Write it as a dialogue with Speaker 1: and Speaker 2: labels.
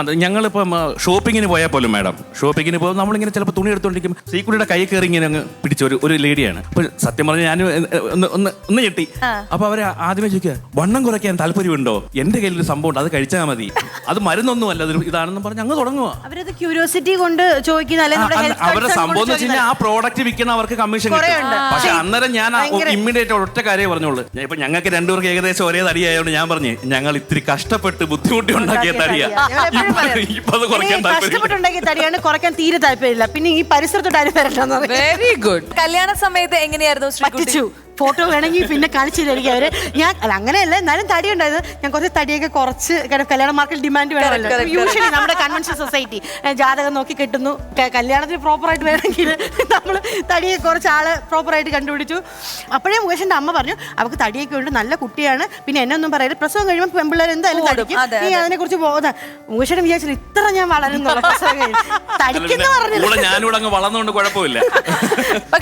Speaker 1: അത് ഞങ്ങളിപ്പം ഷോപ്പിങ്ങിന് പോയാൽ പോലും മാഡം, ഷോപ്പിങ്ങിന് പോകുമ്പോൾ നമ്മളിങ്ങനെ ചിലപ്പോൾ തുണി എടുത്തോണ്ടിരിക്കും, ശ്രീകുട്ടിയുടെ കൈ കയറി ഇങ്ങനെ അങ്ങ് പിടിച്ച ഒരു ലേഡിയാണ്. അപ്പൊ സത്യം പറഞ്ഞാൽ ഞാൻ ഒന്ന് ഞെട്ടി. അപ്പൊ അവരെ ആദ്യമേ ചോദിക്കുക, വണ്ണം കുറയ്ക്കാൻ താല്പര്യമുണ്ടോ? എന്റെ കയ്യിൽ ഒരു സംഭവം ഉണ്ട്, അത് കഴിച്ചാൽ മതി, അത് മരുന്നൊന്നുമല്ല, അത് ഇതാണെന്ന് പറഞ്ഞ് അങ്ങ് തുടങ്ങുക.
Speaker 2: അവരത് ക്യൂരിയോസിറ്റി കൊണ്ട് ചോദിക്കുന്ന
Speaker 1: അവരുടെ സംഭവം എന്ന് വെച്ച് കഴിഞ്ഞാൽ ആ പ്രോഡക്റ്റ് വിൽക്കുന്ന അവർക്ക് കമ്മീഷൻ കിട്ടും. പക്ഷെ അന്നേരം ഞാൻ ഇമ്മീഡിയറ്റ് ഒറ്റ കാര്യം പറഞ്ഞോളൂ, ഇപ്പൊ ഞങ്ങൾക്ക് രണ്ടുപേർക്ക് ഏകദേശം ഒരേ തടിയായതുകൊണ്ട് ഞാൻ പറഞ്ഞു, ഞങ്ങൾ ഇത്തിരി കഷ്ടപ്പെട്ട് ബുദ്ധിമുട്ടി ഉണ്ടാക്കിയ തടിയാ, ഇപ്പൊ അത് കുറയ്ക്കാൻ
Speaker 2: കഷ്ടപ്പെട്ടുണ്ടാക്കിയ തടിയാണ്, കുറയ്ക്കാൻ തീരെ താല്പര്യമില്ല. പിന്നെ ഈ പരിസരത്തോട്ട് ആരും വരണ്ടെന്ന് പറയും.
Speaker 3: Very good. കല്യാണ സമയത്ത് എങ്ങനെയായിരുന്നു ശ്രീകുട്ടി?
Speaker 2: ഫോട്ടോ വേണമെങ്കിൽ പിന്നെ കാണിച്ചു തരിക അവര്. ഞാൻ അല്ല അങ്ങനെയല്ല, എന്നാലും തടി ഉണ്ടായത്. ഞാൻ കുറച്ച് തടിയൊക്കെ കുറച്ച്, കാരണം കല്യാണ മാർക്കറ്റ് ഡിമാൻഡ് വേണമല്ലോ. യൂഷ്വലി നമ്മുടെ കൺവെൻഷൻ സൊസൈറ്റി ജാതകം നോക്കി കിട്ടുന്നു, കല്യാണത്തിന് പ്രോപ്പറായിട്ട് വേണമെങ്കിൽ നമ്മൾ തടിയൊക്കെ കുറച്ച് ആള് പ്രോപ്പറായിട്ട് കണ്ടുപിടിച്ചു. അപ്പോഴേ മുകേഷിന്റെ അമ്മ പറഞ്ഞു, അവർക്ക് തടിയൊക്കെ ഉണ്ട്, നല്ല കുട്ടിയാണ്, പിന്നെ എന്നെ ഒന്നും പറയില്ല, പ്രസവം കഴിയുമ്പോൾ പെൺപിള്ളേർ എന്തായാലും തടിക്കും, നീ അതിനെ കുറിച്ച് പോകുന്ന. മുകേഷിനെ വിചാരിച്ചില്ല ഇത്ര ഞാൻ വളരുന്നുള്ള പ്രസവം കഴിഞ്ഞു തടിക്കുന്ന പറഞ്ഞു.
Speaker 1: ഞാനിവിടെ അങ്ങ് വളർന്നുകൊണ്ട് കുഴപ്പമില്ല.